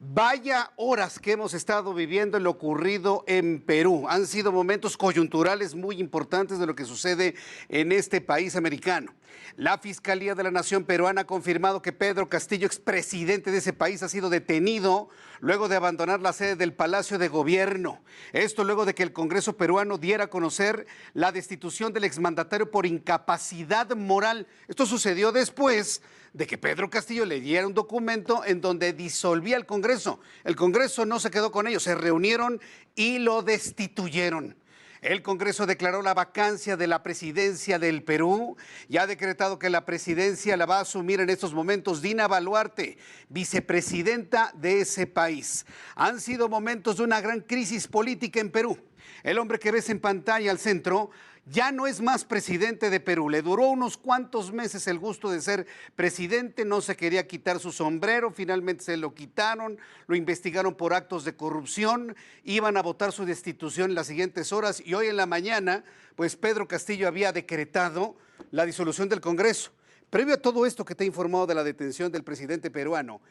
Vaya horas que hemos estado viviendo en lo ocurrido en Perú. Han sido momentos coyunturales muy importantes de lo que sucede en este país americano. La Fiscalía de la Nación Peruana ha confirmado que Pedro Castillo, expresidente de ese país, ha sido detenido luego de abandonar la sede del Palacio de Gobierno. Esto luego de que el Congreso peruano diera a conocer la destitución del exmandatario por incapacidad moral. Esto sucedió después de que Pedro Castillo le diera un documento en donde disolvía el Congreso. El Congreso no se quedó con ellos, se reunieron y lo destituyeron. El Congreso declaró la vacancia de la presidencia del Perú y ha decretado que la presidencia la va a asumir en estos momentos Dina Boluarte, vicepresidenta de ese país. Han sido momentos de una gran crisis política en Perú. El hombre que ves en pantalla al centro ya no es más presidente de Perú. Le duró unos cuantos meses el gusto de ser presidente, no se quería quitar su sombrero, finalmente se lo quitaron, lo investigaron por actos de corrupción, iban a votar su destitución en las siguientes horas y hoy en la mañana, pues Pedro Castillo había decretado la disolución del Congreso. Previo a todo esto que te he informado de la detención del presidente peruano,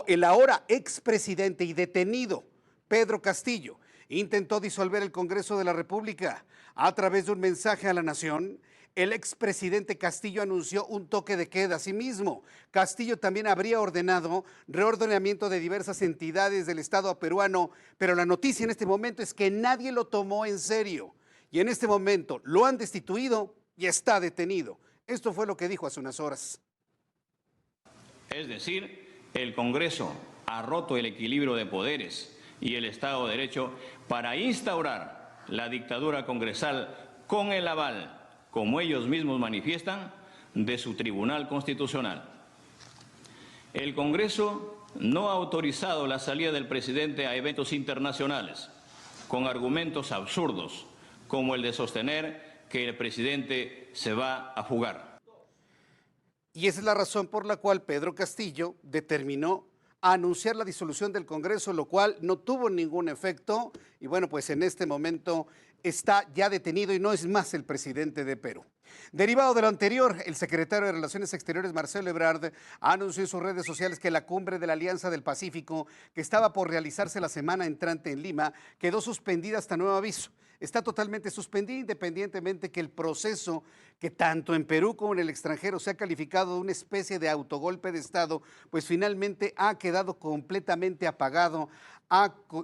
el ahora expresidente y detenido Pedro Castillo intentó disolver el Congreso de la República. A través de un mensaje a la nación, el expresidente Castillo anunció un toque de queda. Asimismo, Castillo también habría ordenado reordenamiento de diversas entidades del Estado peruano, pero la noticia en este momento es que nadie lo tomó en serio. Y en este momento lo han destituido y está detenido. Esto fue lo que dijo hace unas horas. Es decir, el Congreso ha roto el equilibrio de poderes y el Estado de Derecho para instaurar la dictadura congresal con el aval, como ellos mismos manifiestan, de su Tribunal Constitucional. El Congreso no ha autorizado la salida del presidente a eventos internacionales con argumentos absurdos, como el de sostener que el presidente se va a fugar. Y esa es la razón por la cual Pedro Castillo determinó anunciar la disolución del Congreso, lo cual no tuvo ningún efecto y bueno, pues en este momento está ya detenido y no es más el presidente de Perú. Derivado de lo anterior, el secretario de Relaciones Exteriores, Marcelo Ebrard, anunció en sus redes sociales que la cumbre de la Alianza del Pacífico, que estaba por realizarse la semana entrante en Lima, quedó suspendida hasta nuevo aviso. Está totalmente suspendida independientemente que el proceso que tanto en Perú como en el extranjero se ha calificado de una especie de autogolpe de Estado, pues finalmente ha quedado completamente apagado,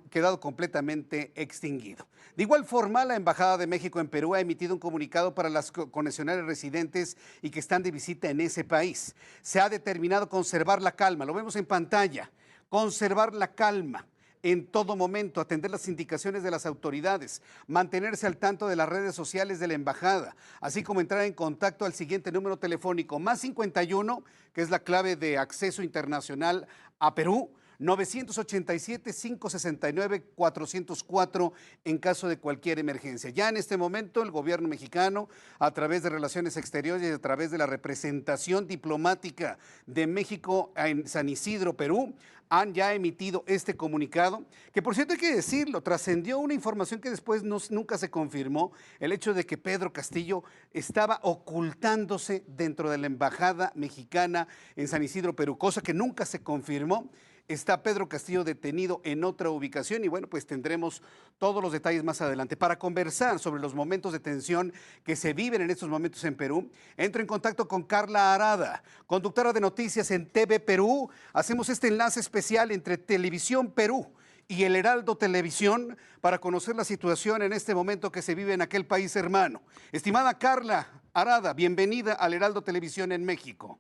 quedado completamente extinguido. De igual forma, la Embajada de México en Perú ha emitido un comunicado para las connacionales residentes y que están de visita en ese país. Se ha determinado conservar la calma, lo vemos en pantalla, conservar la calma en todo momento, atender las indicaciones de las autoridades, mantenerse al tanto de las redes sociales de la embajada, así como entrar en contacto al siguiente número telefónico, +51, que es la clave de acceso internacional a Perú, 987-569-404 en caso de cualquier emergencia. Ya en este momento el gobierno mexicano, a través de Relaciones Exteriores y a través de la representación diplomática de México en San Isidro, Perú, han ya emitido este comunicado, que por cierto hay que decirlo, trascendió una información que después nunca se confirmó, el hecho de que Pedro Castillo estaba ocultándose dentro de la embajada mexicana en San Isidro, Perú, cosa que nunca se confirmó. Está Pedro Castillo detenido en otra ubicación y bueno, pues tendremos todos los detalles más adelante. Para conversar sobre los momentos de tensión que se viven en estos momentos en Perú, entro en contacto con Carla Arada, conductora de noticias en TV Perú. Hacemos este enlace especial entre Televisión Perú y el Heraldo Televisión para conocer la situación en este momento que se vive en aquel país hermano. Estimada Carla Arada, bienvenida al Heraldo Televisión en México.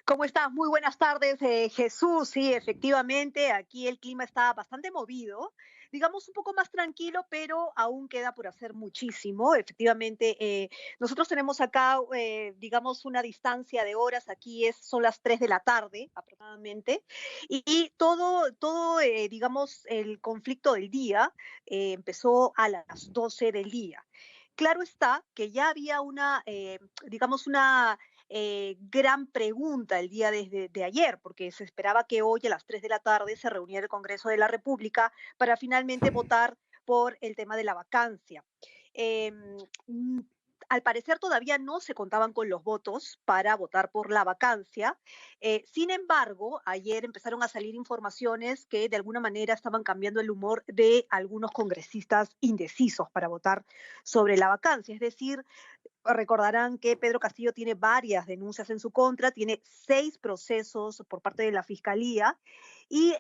¿Cómo estás? Muy buenas tardes, Jesús. Sí, efectivamente, aquí el clima está bastante movido, digamos un poco más tranquilo, pero aún queda por hacer muchísimo. Efectivamente, nosotros tenemos acá, digamos, una distancia de horas, aquí son las 3 de la tarde aproximadamente, y todo digamos, el conflicto del día empezó a las 12 del día. Claro está que ya había una, digamos, una gran pregunta el día de ayer, porque se esperaba que hoy a las 3 de la tarde se reuniera el Congreso de la República para finalmente votar por el tema de la vacancia. Em, mm, al parecer todavía no se contaban con los votos para votar por la vacancia. Sin embargo, ayer empezaron a salir informaciones que de alguna manera estaban cambiando el humor de algunos congresistas indecisos para votar sobre la vacancia. Es decir, recordarán que Pedro Castillo tiene varias denuncias en su contra, tiene 6 procesos por parte de la Fiscalía y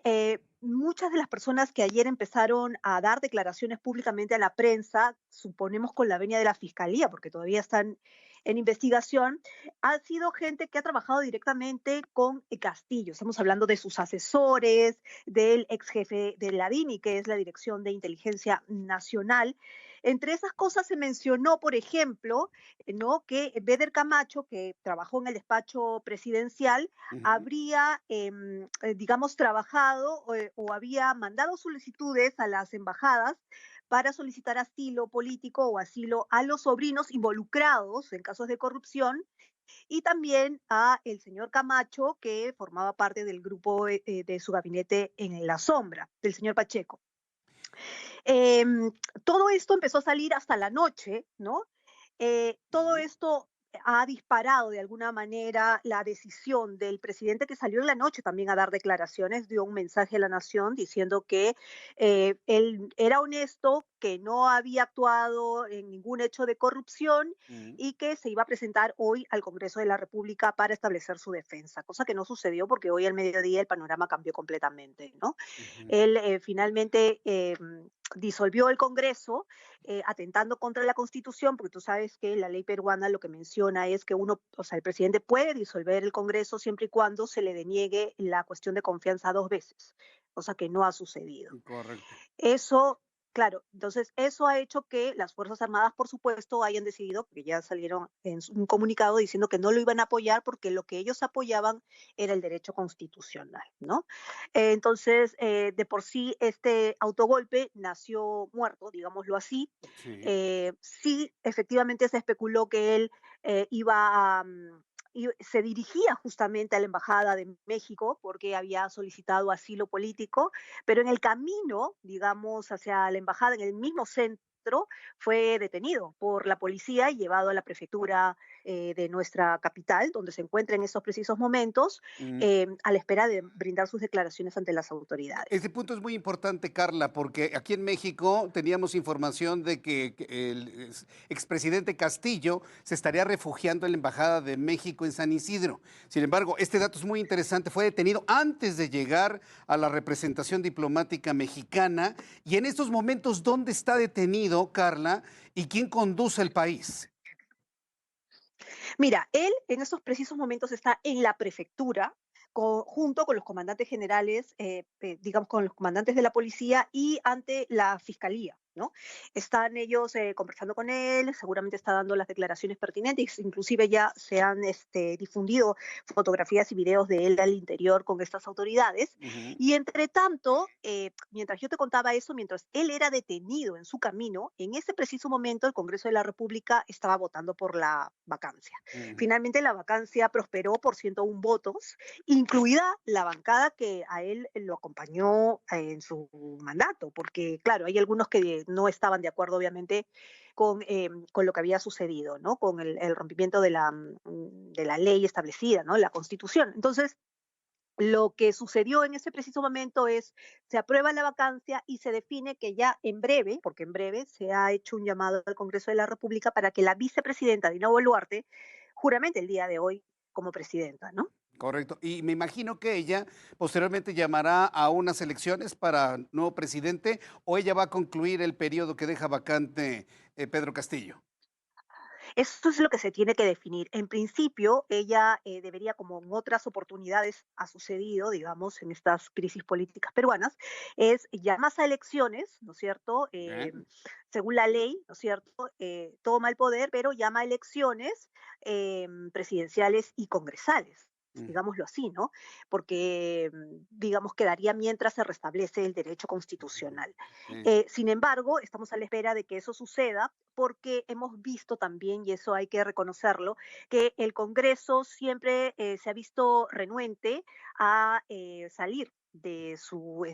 muchas de las personas que ayer empezaron a dar declaraciones públicamente a la prensa, suponemos con la venia de la Fiscalía, porque todavía están en investigación, ha sido gente que ha trabajado directamente con Castillo. Estamos hablando de sus asesores, del ex jefe de la DINI, que es la Dirección de Inteligencia Nacional. Entre esas cosas se mencionó, por ejemplo, ¿no? Que Beder Camacho, que trabajó en el despacho presidencial, Ujú. habría, digamos, trabajado o había mandado solicitudes a las embajadas para solicitar asilo político o asilo a los sobrinos involucrados en casos de corrupción y también a el señor Camacho, que formaba parte del grupo de su gabinete en la sombra, del señor Pacheco. Em, Todo esto empezó a salir hasta la noche, ¿no? Todo Ujú. esto ha disparado de alguna manera la decisión del presidente que salió en la noche también a dar declaraciones, dio un mensaje a la nación diciendo que él era honesto, que no había actuado en ningún hecho de corrupción Ujú. y que se iba a presentar hoy al Congreso de la República para establecer su defensa, cosa que no sucedió porque hoy al mediodía el panorama cambió completamente, ¿no? Ujú. Él finalmente disolvió el Congreso, atentando contra la Constitución, porque tú sabes que la ley peruana lo que menciona es que uno, o sea, el presidente puede disolver el Congreso siempre y cuando se le deniegue la cuestión de confianza 2 veces, cosa que no ha sucedido. Correcto. Eso, claro, entonces eso ha hecho que las Fuerzas Armadas, por supuesto, hayan decidido, porque ya salieron en un comunicado diciendo que no lo iban a apoyar porque lo que ellos apoyaban era el derecho constitucional, ¿no? Entonces, de por sí, este autogolpe nació muerto, digámoslo así. Sí. Sí, efectivamente se especuló que él iba a, y se dirigía justamente a la Embajada de México porque había solicitado asilo político, pero en el camino, digamos, hacia la embajada, en el mismo centro, fue detenido por la policía y llevado a la prefectura de nuestra capital, donde se encuentra en estos precisos momentos, a la espera de brindar sus declaraciones ante las autoridades. Ese punto es muy importante, Carla, porque aquí en México teníamos información de que el expresidente Castillo se estaría refugiando en la Embajada de México en San Isidro. Sin embargo, este dato es muy interesante. Fue detenido antes de llegar a la representación diplomática mexicana. Y en estos momentos, ¿dónde está detenido, Carla? ¿Y quién conduce el país? Mira, él en estos precisos momentos está en la prefectura, junto con los comandantes generales, digamos, con los comandantes de la policía y ante la fiscalía, ¿no? Están ellos conversando con él, seguramente está dando las declaraciones pertinentes, inclusive ya se han difundido fotografías y videos de él al interior con estas autoridades. Ujú. Y entre tanto, mientras yo te contaba eso, mientras él era detenido en su camino, en ese preciso momento el Congreso de la República estaba votando por la vacancia. Ujú. Finalmente la vacancia prosperó por 101 votos, incluida la bancada que a él lo acompañó en su mandato, porque claro, hay algunos que no estaban de acuerdo obviamente con lo que había sucedido, ¿no? Con el rompimiento de la ley establecida, ¿no? La constitución. Entonces, lo que sucedió en ese preciso momento es, se aprueba la vacancia y se define que ya en breve, porque en breve se ha hecho un llamado al Congreso de la República para que la vicepresidenta Dina Boluarte juramente el día de hoy como presidenta, ¿no? Correcto. Y me imagino que ella posteriormente llamará a unas elecciones para nuevo presidente o ella va a concluir el periodo que deja vacante Pedro Castillo. Eso es lo que se tiene que definir. En principio, ella debería, como en otras oportunidades ha sucedido, digamos, en estas crisis políticas peruanas, es llamas a elecciones, ¿no es cierto? Bien. Según la ley, ¿no es cierto? Toma el poder, pero llama a elecciones presidenciales y congresales, Mm. digámoslo así, ¿no? Porque, digamos, quedaría mientras se restablece el derecho Ujú. constitucional. Sí. Sin embargo, estamos a la espera de que eso suceda. porque hemos visto también, y eso hay que reconocerlo, que el Congreso siempre se ha visto renuente a salir de su,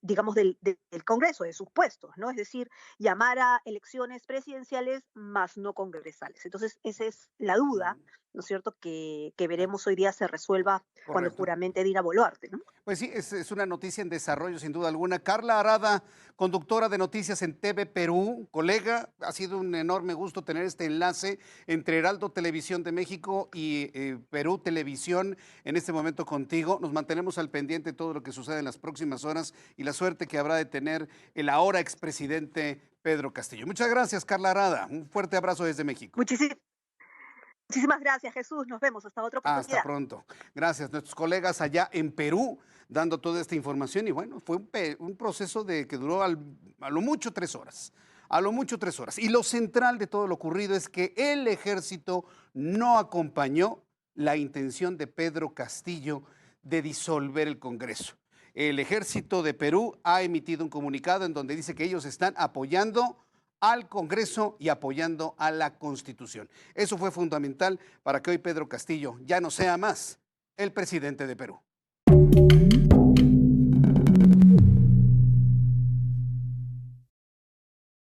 digamos, del Congreso, de sus puestos, ¿no? Es decir, llamar a elecciones presidenciales más no congresales. Entonces, esa es la duda, Ujú. ¿no es cierto?, que veremos hoy día se resuelva cuando Correcto. juramente Dina Boluarte, ¿no? Pues sí, es una noticia en desarrollo, sin duda alguna. Carla Arada, conductora de noticias en TV Perú, colega, ha sido un enorme gusto tener este enlace entre Heraldo Televisión de México y Perú Televisión en este momento contigo. Nos mantenemos al pendiente de todo lo que sucede en las próximas horas y la suerte que habrá de tener el ahora expresidente Pedro Castillo. Muchas gracias, Carla Arada. Un fuerte abrazo desde México. Muchísimas gracias, Jesús. Nos vemos hasta otra Hasta oportunidad. pronto. Gracias. Nuestros colegas allá en Perú dando toda esta información y bueno, fue un proceso que duró a lo mucho 3 horas. A lo mucho 3 horas. Y lo central de todo lo ocurrido es que el ejército no acompañó la intención de Pedro Castillo de disolver el Congreso. El ejército de Perú ha emitido un comunicado en donde dice que ellos están apoyando al Congreso y apoyando a la Constitución. Eso fue fundamental para que hoy Pedro Castillo ya no sea más el presidente de Perú.